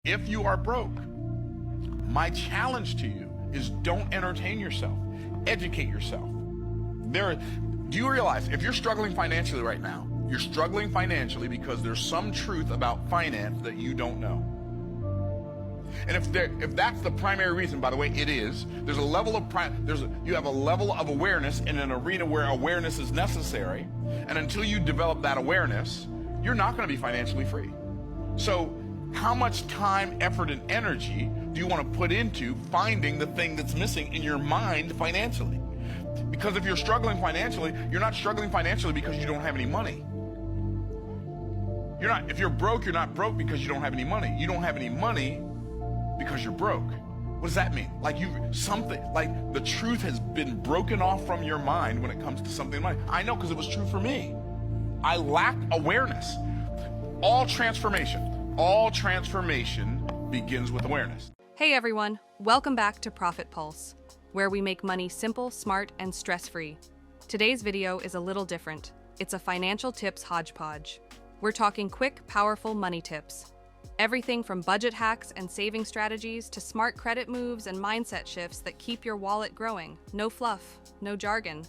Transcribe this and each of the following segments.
If you are broke, my challenge to you is don't entertain yourself. Educate yourself. Do you realize if you're struggling financially right now, you're struggling financially because there's some truth about finance that you don't know. And if that's the primary reason, by the way, it is. There's a level of you have a level of awareness in an arena where awareness is necessary, and until you develop that awareness, you're not going to be financially free. So, how much time, effort, and energy do you want to put into finding the thing that's missing in your mind financially? Because if you're struggling financially, you're not struggling financially because you don't have any money. If you're broke, you're not broke because you don't have any money. You don't have any money because you're broke. What does that mean? Like the truth has been broken off from your mind when it comes to something money. I know, because it was true for me. I lacked awareness. All transformation begins with awareness. Hey everyone, welcome back to Profit Pulse, where we make money simple, smart, and stress-free. Today's video is a little different. It's a financial tips hodgepodge. We're talking quick, powerful money tips. Everything from budget hacks and saving strategies to smart credit moves and mindset shifts that keep your wallet growing. No fluff, no jargon.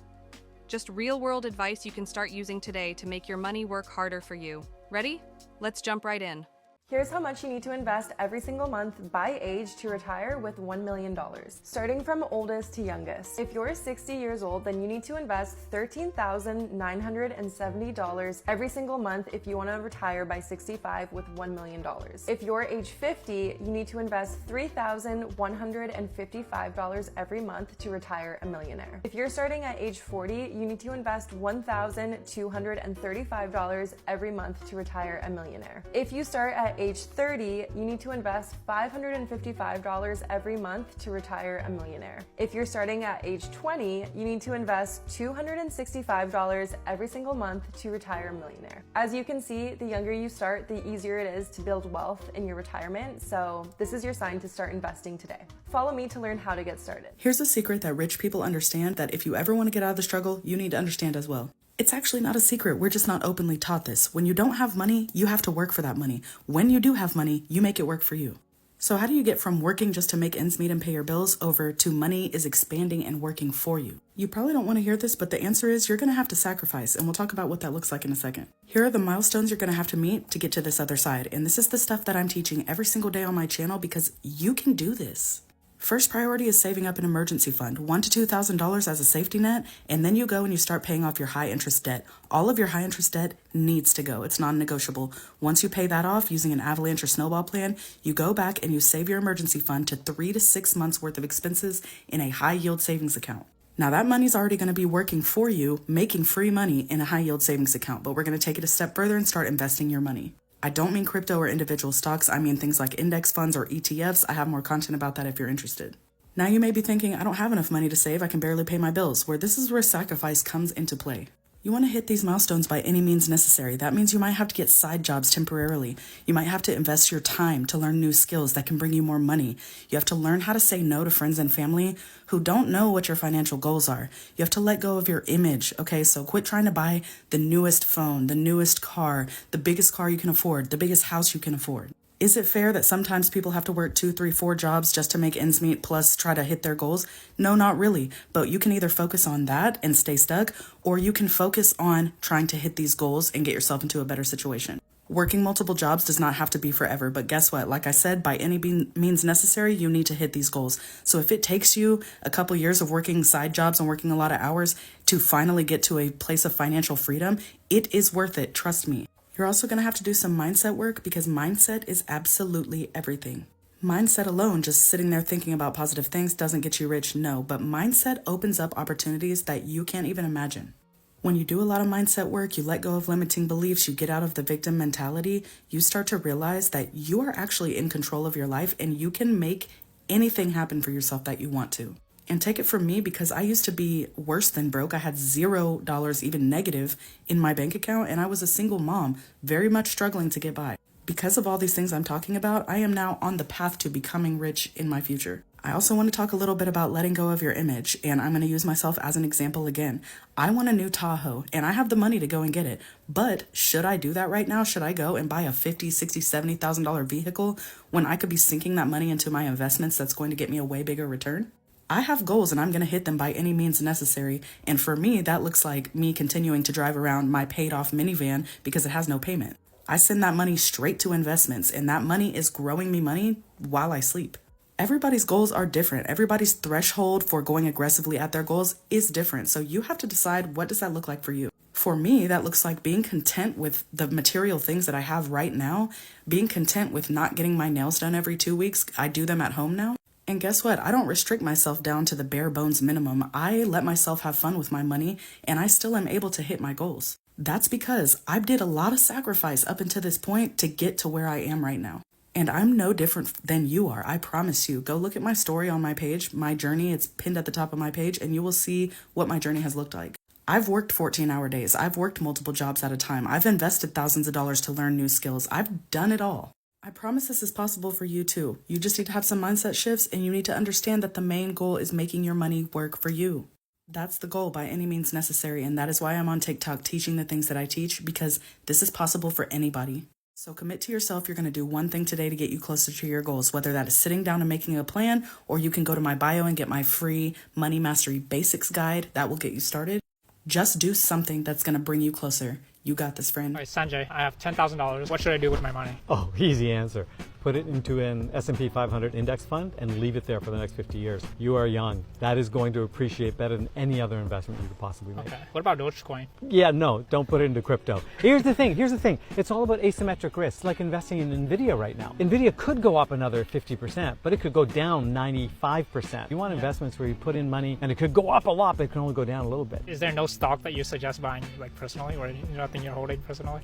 Just real-world advice you can start using today to make your money work harder for you. Ready? Let's jump right in. Here's how much you need to invest every single month by age to retire with $1 million, starting from oldest to youngest. If you're 60 years old, then you need to invest $13,970 every single month if you want to retire by 65 with $1 million. If you're age 50, you need to invest $3,155 every month to retire a millionaire. If you're starting at age 40, you need to invest $1,235 every month to retire a millionaire. If you start at age 30, you need to invest $555 every month to retire a millionaire. If you're starting at age 20, you need to invest $265 every single month to retire a millionaire. As you can see, the younger you start, the easier it is to build wealth in your retirement, so this is your sign to start investing today. Follow me to learn how to get started. Here's a secret that rich people understand that if you ever want to get out of the struggle, you need to understand as well. It's actually not a secret. We're just not openly taught this. When you don't have money, you have to work for that money. When you do have money, you make it work for you. So how do you get from working just to make ends meet and pay your bills over to money is expanding and working for you? You probably don't want to hear this, but the answer is you're going to have to sacrifice, and we'll talk about what that looks like in a second. Here are the milestones you're going to have to meet to get to this other side, and this is the stuff that I'm teaching every single day on my channel because you can do this. First priority is saving up an emergency fund, $1,000 to $2,000 as a safety net, and then you go and you start paying off your high interest debt. All of your high interest debt needs to go. It's non-negotiable. Once you pay that off using an avalanche or snowball plan, you go back and you save your emergency fund to 3 to 6 months worth of expenses in a high yield savings account. Now that money's already going to be working for you, making free money in a high yield savings account, but we're going to take it a step further and start investing your money. I don't mean crypto or individual stocks. I mean things like index funds or ETFs. I have more content about that if you're interested. Now you may be thinking, I don't have enough money to save. I can barely pay my bills. This is where sacrifice comes into play. You want to hit these milestones by any means necessary. That means you might have to get side jobs temporarily. You might have to invest your time to learn new skills that can bring you more money. You have to learn how to say no to friends and family who don't know what your financial goals are. You have to let go of your image, okay? So quit trying to buy the newest phone, the newest car, the biggest car you can afford, the biggest house you can afford. Is it fair that sometimes people have to work 2, 3, 4 jobs just to make ends meet plus try to hit their goals? No, not really. But you can either focus on that and stay stuck, or you can focus on trying to hit these goals and get yourself into a better situation. Working multiple jobs does not have to be forever, but guess what? Like I said, by any means necessary, you need to hit these goals. So if it takes you a couple years of working side jobs and working a lot of hours to finally get to a place of financial freedom, it is worth it, trust me. You're also going to have to do some mindset work because mindset is absolutely everything. Mindset alone, just sitting there thinking about positive things, doesn't get you rich, no, but mindset opens up opportunities that you can't even imagine. When you do a lot of mindset work, you let go of limiting beliefs, you get out of the victim mentality, you start to realize that you are actually in control of your life and you can make anything happen for yourself that you want to. And take it from me because I used to be worse than broke. I had $0 even negative in my bank account, and I was a single mom, very much struggling to get by. Because of all these things I'm talking about, I am now on the path to becoming rich in my future. I also want to talk a little bit about letting go of your image, and I'm going to use myself as an example again. I want a new Tahoe, and I have the money to go and get it. But should I do that right now? Should I go and buy a $50,000, $60,000, $70,000 vehicle when I could be sinking that money into my investments that's going to get me a way bigger return? I have goals and I'm going to hit them by any means necessary. And for me, that looks like me continuing to drive around my paid off minivan because it has no payment. I send that money straight to investments, and that money is growing me money while I sleep. Everybody's goals are different. Everybody's threshold for going aggressively at their goals is different. So you have to decide, what does that look like for you? For me, that looks like being content with the material things that I have right now, being content with not getting my nails done every 2 weeks. I do them at home now. And guess what? I don't restrict myself down to the bare bones minimum. I let myself have fun with my money, and I still am able to hit my goals. That's because I did a lot of sacrifice up until this point to get to where I am right now. And I'm no different than you are. I promise you. Go look at my story on my page, my journey. It's pinned at the top of my page, and you will see what my journey has looked like. I've worked 14-hour days. I've worked multiple jobs at a time. I've invested thousands of dollars to learn new skills. I've done it all. I promise this is possible for you too. You just need to have some mindset shifts, and you need to understand that the main goal is making your money work for you. That's the goal by any means necessary, and that is why I'm on TikTok teaching the things that I teach, because this is possible for anybody. So commit to yourself. You're going to do one thing today to get you closer to your goals, whether that is sitting down and making a plan, or you can go to my bio and get my free Money Mastery Basics guide. That will get you started. Just do something that's going to bring you closer. You got this, friend. All right, Sanjay, I have $10,000. What should I do with my money? Oh, easy answer. Put it into an S&P 500 index fund and leave it there for the next 50 years. You are young. That is going to appreciate better than any other investment you could possibly make. Okay. What about Dogecoin? Yeah, no, don't put it into crypto. Here's the thing. It's all about asymmetric risk. It's like investing in NVIDIA right now. NVIDIA could go up another 50%, but it could go down 95%. You want investments where you put in money and it could go up a lot, but it can only go down a little bit. Is there no stock that you suggest buying personally, or nothing you're holding personally?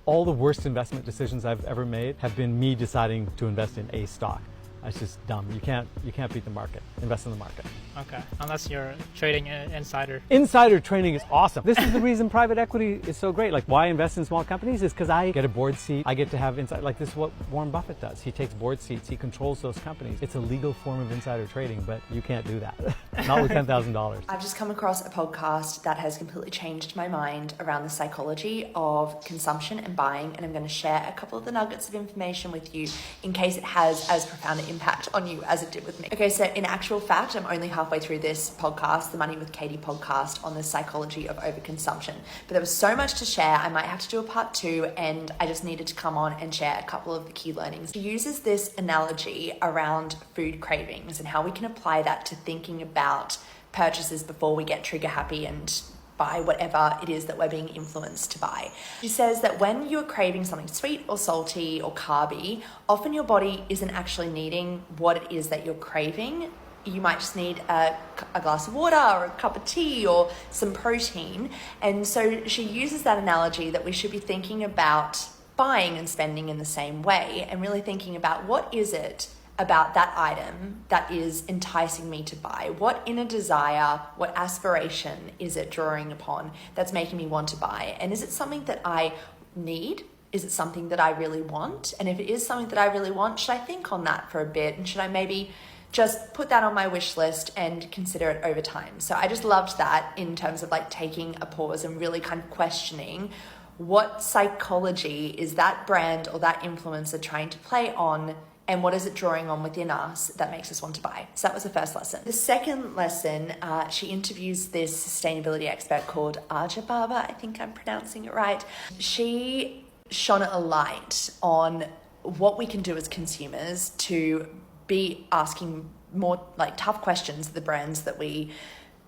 All the worst investment decisions I've ever made have been me deciding to invest in a stock. That's just dumb. You can't beat the market. Invest in the market. Okay, unless you're trading insider. Insider trading is awesome. This is the reason private equity is so great. Like, why I invest in small companies is because I get a board seat. I get to have insight. Like, this is what Warren Buffett does. He takes board seats. He controls those companies. It's a legal form of insider trading, but you can't do that. Not with $10,000. I've just come across a podcast that has completely changed my mind around the psychology of consumption and buying, and I'm going to share a couple of the nuggets of information with you in case it has as profound an impact on you as it did with me. Okay, so in actual fact, I'm only halfway through this podcast, the Money with Katie podcast, on the psychology of overconsumption. But there was so much to share, I might have to do a part 2, and I just needed to come on and share a couple of the key learnings. She uses this analogy around food cravings and how we can apply that to thinking about purchases before we get trigger happy and buy whatever it is that we're being influenced to buy. She says that when you're craving something sweet or salty or carby, often your body isn't actually needing what it is that you're craving. You might just need a glass of water or a cup of tea or some protein. And so she uses that analogy that we should be thinking about buying and spending in the same way, and really thinking about what is it about that item that is enticing me to buy? What inner desire, what aspiration is it drawing upon that's making me want to buy? And is it something that I need? Is it something that I really want? And if it is something that I really want, should I think on that for a bit? And should I maybe just put that on my wish list and consider it over time? So I just loved that in terms of like taking a pause and really kind of questioning what psychology is that brand or that influencer trying to play on, and what is it drawing on within us that makes us want to buy? So that was the first lesson. The second lesson, she interviews this sustainability expert called Aja Baba, I think I'm pronouncing it right. She shone a light on what we can do as consumers to be asking more like tough questions of the brands that we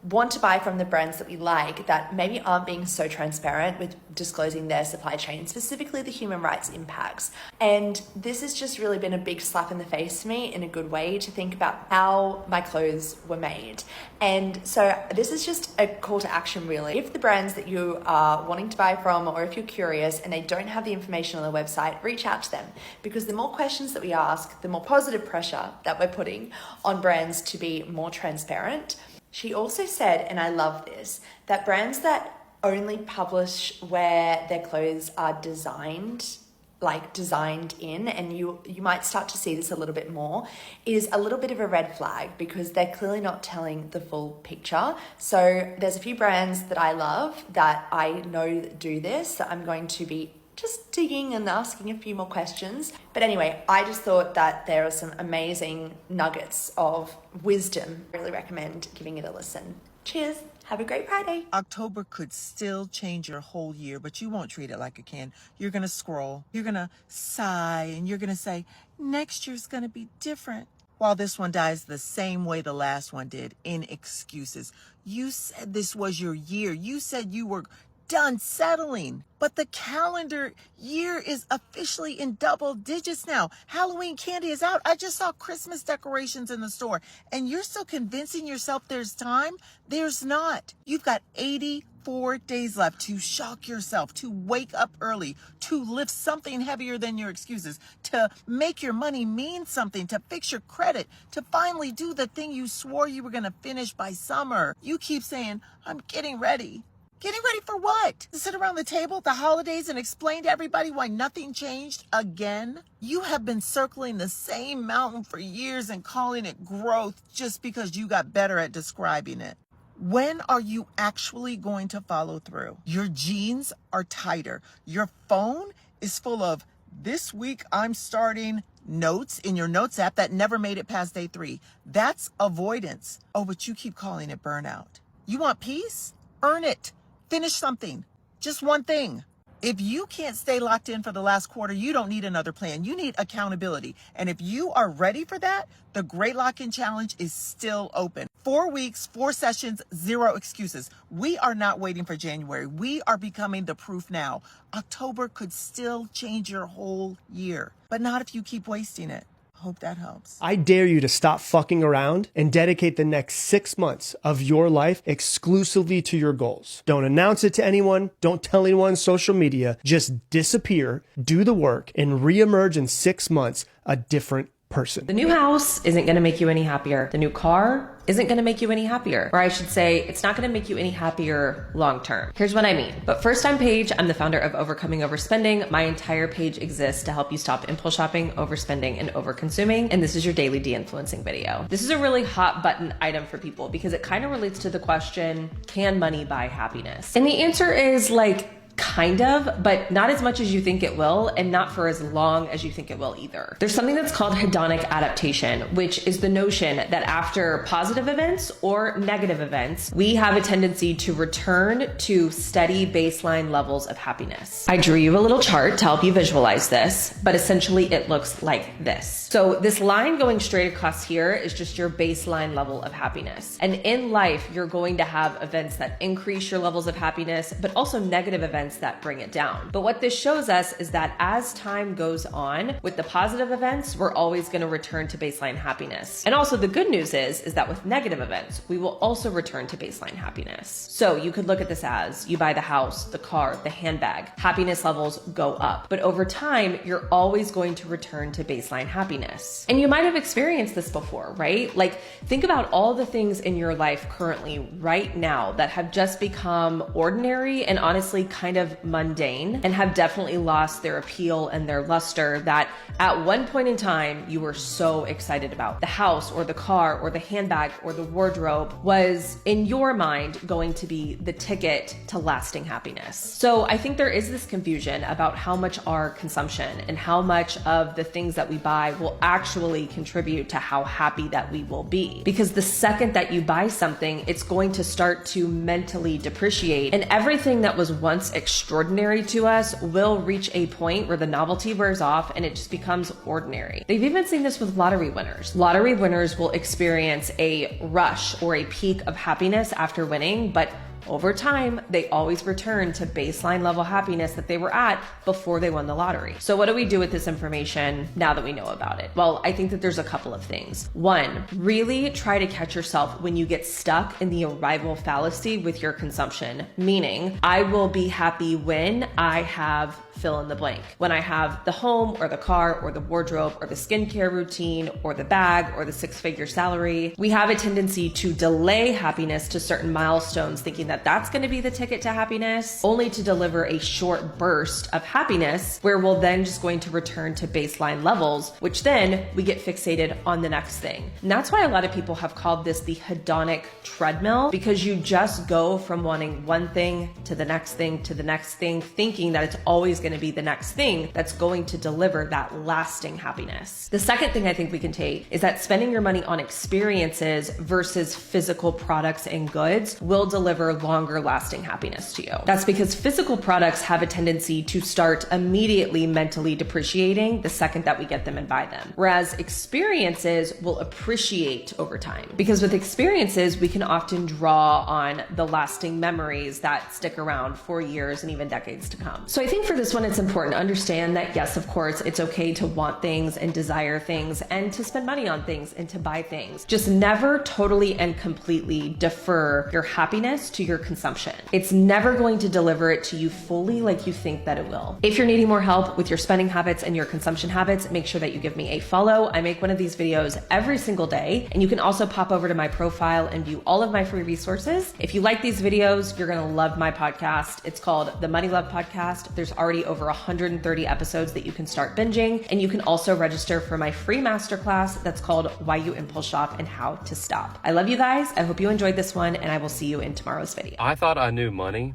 want to buy from, the brands that we like, that maybe aren't being so transparent with disclosing their supply chain, specifically the human rights impacts. And this has just really been a big slap in the face to me in a good way, to think about how my clothes were made. And so this is just a call to action, really. If the brands that you are wanting to buy from, or if you're curious and they don't have the information on their website, reach out to them, because the more questions that we ask, the more positive pressure that we're putting on brands to be more transparent. She also said, and I love this, that brands that only publish where their clothes are designed like designed in, and you might start to see this a little bit more, is a little bit of a red flag because they're clearly not telling the full picture. So there's a few brands that I love that I know that do this, that I'm going to be just digging and asking a few more questions. But anyway, I just thought that there are some amazing nuggets of wisdom. Really recommend giving it a listen. Cheers. Have a great Friday. October could still change your whole year, but you won't treat it like it can. You're going to scroll, you're going to sigh, and you're going to say, next year's going to be different. While this one dies the same way the last one did, in excuses. You said this was your year. You said you were done settling. But the calendar year is officially in double digits now. Halloween candy is out. I just saw Christmas decorations in the store. And you're still convincing yourself there's time? There's not. You've got 84 days left to shock yourself, to wake up early, to lift something heavier than your excuses, to make your money mean something, to fix your credit, to finally do the thing you swore you were going to finish by summer. You keep saying, I'm getting ready. Getting ready for what? To sit around the table at the holidays and explain to everybody why nothing changed again? You have been circling the same mountain for years and calling it growth just because you got better at describing it. When are you actually going to follow through? Your jeans are tighter. Your phone is full of, this week I'm starting notes in your notes app that never made it past day 3. That's avoidance. Oh, but you keep calling it burnout. You want peace? Earn it. Finish something. Just one thing. If you can't stay locked in for the last quarter, you don't need another plan. You need accountability. And if you are ready for that, the Great Lock-In Challenge is still open. 4 weeks, 4 sessions, 0 excuses. We are not waiting for January. We are becoming the proof now. October could still change your whole year, but not if you keep wasting it. Hope that helps. I dare you to stop fucking around and dedicate the next 6 months of your life exclusively to your goals. Don't announce it to anyone. Don't tell anyone on social media. Just disappear, do the work, and reemerge in 6 months a different person. The new house isn't going to make you any happier. The new car isn't going to make you any happier. Or I should say, it's not going to make you any happier long term. Here's what I mean. But first, I'm Paige. I'm the founder of Overcoming Overspending. My entire page exists to help you stop impulse shopping, overspending, and overconsuming. And this is your daily de-influencing video. This is a really hot button item for people because it kind of relates to the question, can money buy happiness? And the answer is like, kind of, but not as much as you think it will, and not for as long as you think it will either. There's something that's called hedonic adaptation, which is the notion that after positive events or negative events, we have a tendency to return to steady baseline levels of happiness. I drew you a little chart to help you visualize this, but essentially it looks like this. So this line going straight across here is just your baseline level of happiness. And in life, you're going to have events that increase your levels of happiness, but also negative events that bring it down. But what this shows us is that as time goes on, with the positive events, we're always going to return to baseline happiness. And also the good news is that with negative events, we will also return to baseline happiness. So you could look at this as you buy the house, the car, the handbag, happiness levels go up. But over time, you're always going to return to baseline happiness. And you might have experienced this before, right? Like think about all the things in your life currently right now that have just become ordinary and honestly kind of mundane and have definitely lost their appeal and their luster that at one point in time you were so excited about. The house or the car or the handbag or the wardrobe was in your mind going to be the ticket to lasting happiness. So I think there is this confusion about how much our consumption and how much of the things that we buy will actually contribute to how happy that we will be. Because the second that you buy something, it's going to start to mentally depreciate, and everything that was once extraordinary to us will reach a point where the novelty wears off and it just becomes ordinary. They've even seen this with lottery winners. Lottery winners will experience a rush or a peak of happiness after winning, but over time, they always return to baseline level happiness that they were at before they won the lottery. So what do we do with this information now that we know about it? Well, I think that there's a couple of things. One, really try to catch yourself when you get stuck in the arrival fallacy with your consumption, meaning I will be happy when I have fill in the blank. When I have the home or the car or the wardrobe or the skincare routine or the bag or the 6-figure salary. We have a tendency to delay happiness to certain milestones, thinking that that's going to be the ticket to happiness, only to deliver a short burst of happiness where we're then just going to return to baseline levels, which then we get fixated on the next thing. And that's why a lot of people have called this the hedonic treadmill, because you just go from wanting one thing to the next thing to the next thing, thinking that it's always going to be the next thing that's going to deliver that lasting happiness. The second thing I think we can take is that spending your money on experiences versus physical products and goods will deliver longer lasting happiness to you. That's because physical products have a tendency to start immediately mentally depreciating the second that we get them and buy them. Whereas experiences will appreciate over time. Because with experiences, we can often draw on the lasting memories that stick around for years and even decades to come. So I think for this one, it's important to understand that yes, of course, it's okay to want things and desire things and to spend money on things and to buy things. Just never totally and completely defer your happiness to your consumption. It's never going to deliver it to you fully like you think that it will. If you're needing more help with your spending habits and your consumption habits, make sure that you give me a follow. I make one of these videos every single day, and you can also pop over to my profile and view all of my free resources. If you like these videos, you're gonna love my podcast. It's called the Money Love Podcast. There's already over 130 episodes that you can start binging, and you can also register for my free masterclass that's called Why You Impulse Shop and How to Stop. I love you guys. I hope you enjoyed this one, and I will see you in tomorrow's video. I thought I knew money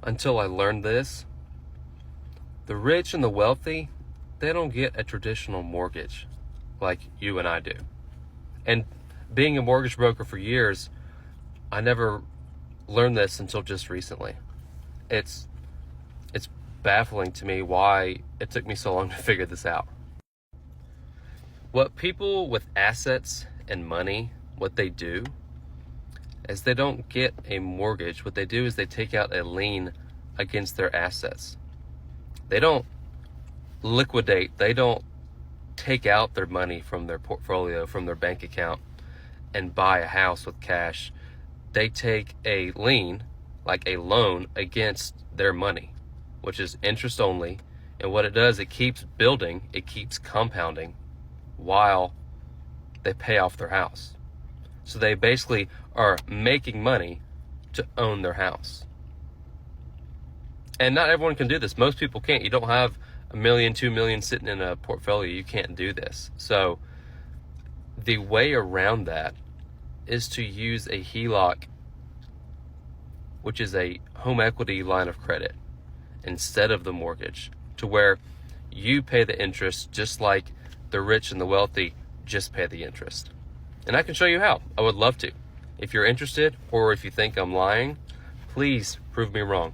until I learned this. The rich and the wealthy, they don't get a traditional mortgage like you and I do. And being a mortgage broker for years, I never learned this until just recently. It's baffling to me why it took me so long to figure this out. What people with assets and money, what they do is they don't get a mortgage. What they do is they take out a lien against their assets. They don't liquidate, they don't take out their money from their portfolio, from their bank account, and buy a house with cash. They take a lien, like a loan, against their money, which is interest only. And what it does, it keeps building, it keeps compounding while they pay off their house. So they basically are making money to own their house. And not everyone can do this. Most people can't. You don't have $1 million, $2 million sitting in a portfolio. You can't do this. So the way around that is to use a HELOC, which is a home equity line of credit, instead of the mortgage, to where you pay the interest just like the rich and the wealthy just pay the interest. And I can show you how. I would love to. If you're interested, or if you think I'm lying, please prove me wrong.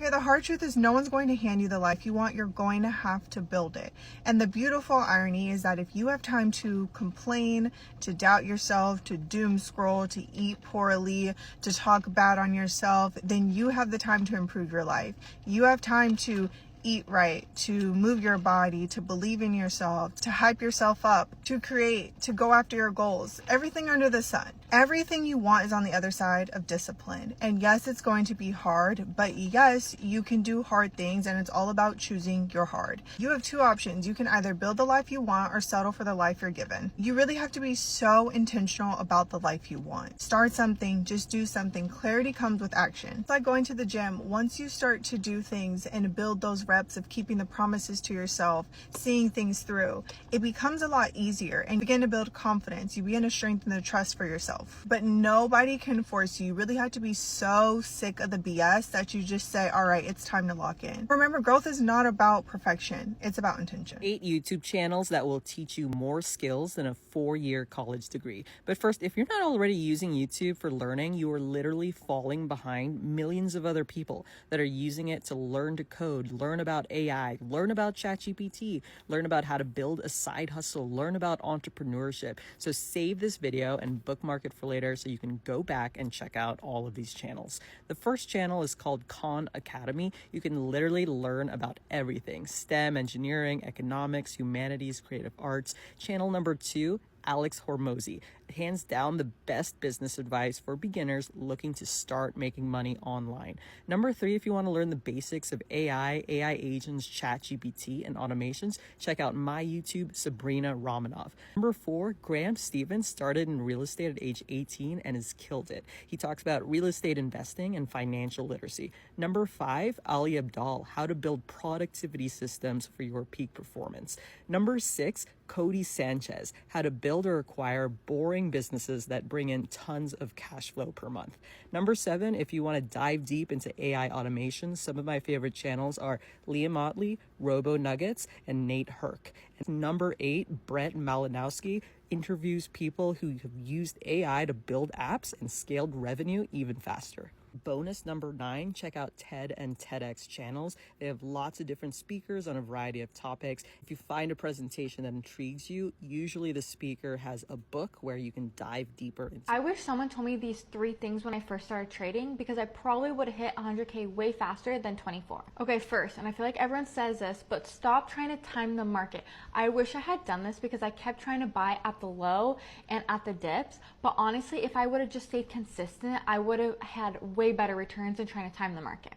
Okay, the hard truth is no one's going to hand you the life you want. You're going to have to build it. And the beautiful irony is that if you have time to complain, to doubt yourself, to doom scroll, to eat poorly, to talk bad on yourself, then you have the time to improve your life. You have time to eat right, to move your body, to believe in yourself, to hype yourself up, to create, to go after your goals. Everything under the sun. Everything you want is on the other side of discipline. And yes, it's going to be hard, but yes, you can do hard things, and it's all about choosing your hard. You have two options. You can either build the life you want or settle for the life you're given. You really have to be so intentional about the life you want. Start something, just do something. Clarity comes with action. It's like going to the gym. Once you start to do things and build those reps of keeping the promises to yourself, seeing things through, it becomes a lot easier, and you begin to build confidence. You begin to strengthen the trust for yourself. But nobody can force you. You really have to be so sick of the BS that you just say, all right, it's time to lock in. Remember, growth is not about perfection. It's about intention. 8 YouTube channels that will teach you more skills than a 4-year college degree. But first, if you're not already using YouTube for learning, you are literally falling behind millions of other people that are using it to learn to code, learn about AI, learn about ChatGPT, learn about how to build a side hustle, learn about entrepreneurship. So save this video and bookmark it for later so you can go back and check out all of these channels. The first channel is called Khan Academy. You can literally learn about everything: STEM, engineering, economics, humanities, creative arts. Channel number 2 Alex Hormozy. Hands down the best business advice for beginners looking to start making money online. Number 3, if you want to learn the basics of AI agents, ChatGPT, and automations, check out my YouTube, Sabrina Romanoff. Number 4, Graham Stevens started in real estate at age 18 and has killed it. He talks about real estate investing and financial literacy. Number 5, Ali Abdal, how to build productivity systems for your peak performance. Number 6, Cody Sanchez, how to build or acquire boring businesses that bring in tons of cash flow per month. Number 7, if you want to dive deep into AI automation, some of my favorite channels are Leah Motley, Robo Nuggets, and Nate Herc. And number 8, Brett Malinowski interviews people who have used AI to build apps and scaled revenue even faster. Bonus number 9, check out TED and TEDx channels. They have lots of different speakers on a variety of topics. If you find a presentation that intrigues you, usually the speaker has a book where you can dive deeper into. I wish someone told me these 3 things when I first started trading, because I probably would have hit 100K way faster than 24. Okay, first, and I feel like everyone says this, but stop trying to time the market. I wish I had done this because I kept trying to buy at the low and at the dips, but honestly, if I would have just stayed consistent, I would have had way better returns than trying to time the market.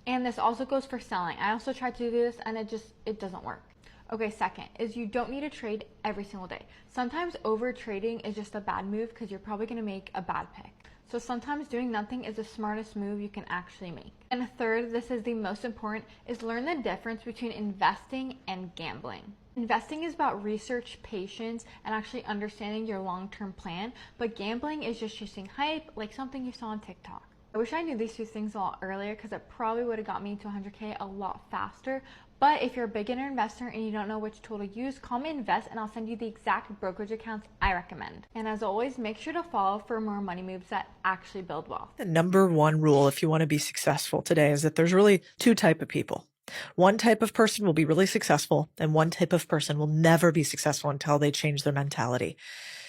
And this also goes for selling. I also tried to do this and it doesn't work. Okay, second is you don't need to trade every single day. Sometimes over trading is just a bad move because you're probably going to make a bad pick. So sometimes doing nothing is the smartest move you can actually make. And third, this is the most important, is learn the difference between investing and gambling. Investing is about research, patience, and actually understanding your long-term plan, but gambling is just chasing hype, like something you saw on TikTok. I wish I knew these 2 things a lot earlier because it probably would have got me to 100K a lot faster. But if you're a beginner investor and you don't know which tool to use, call me Invest and I'll send you the exact brokerage accounts I recommend. And as always, make sure to follow for more money moves that actually build wealth. The number 1 rule if you want to be successful today is that there's really 2 types of people. One type of person will be really successful and one type of person will never be successful until they change their mentality.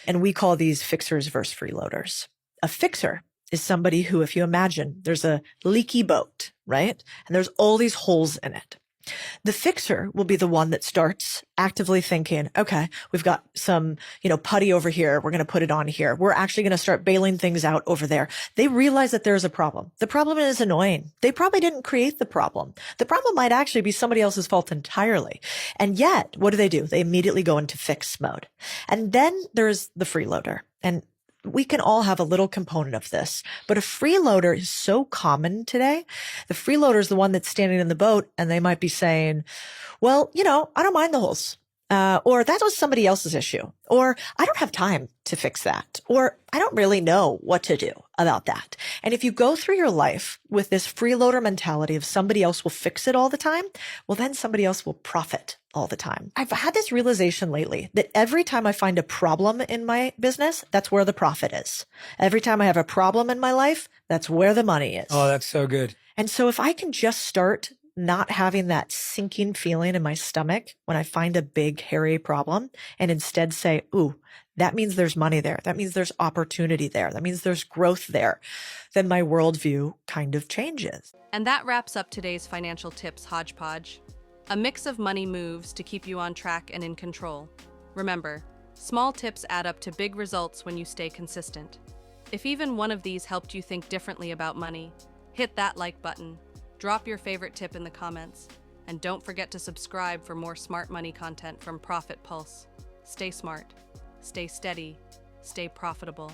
And we call these fixers versus freeloaders. A fixer is somebody who, if you imagine, there's a leaky boat, right? And there's all these holes in it. The fixer will be the one that starts actively thinking, okay, we've got some, putty over here. We're going to put it on here. We're actually going to start bailing things out over there. They realize that there's a problem. The problem is annoying. They probably didn't create the problem. The problem might actually be somebody else's fault entirely. And yet, what do? They immediately go into fix mode. And then there's the freeloader. And we can all have a little component of this, but a freeloader is so common today. The freeloader is the one that's standing in the boat and they might be saying, well, I don't mind the holes. Or that was somebody else's issue. Or I don't have time to fix that. Or I don't really know what to do about that. And if you go through your life with this freeloader mentality of somebody else will fix it all the time, well, then somebody else will profit all the time. I've had this realization lately that every time I find a problem in my business, that's where the profit is. Every time I have a problem in my life, that's where the money is. Oh, that's so good. And so if I can just start not having that sinking feeling in my stomach when I find a big, hairy problem and instead say, ooh, that means there's money there. That means there's opportunity there. That means there's growth there. Then my worldview kind of changes. And that wraps up today's financial tips hodgepodge. A mix of money moves to keep you on track and in control. Remember, small tips add up to big results when you stay consistent. If even one of these helped you think differently about money, hit that like button. Drop your favorite tip in the comments, and don't forget to subscribe for more smart money content from Profit Pulse. Stay smart, stay steady, stay profitable.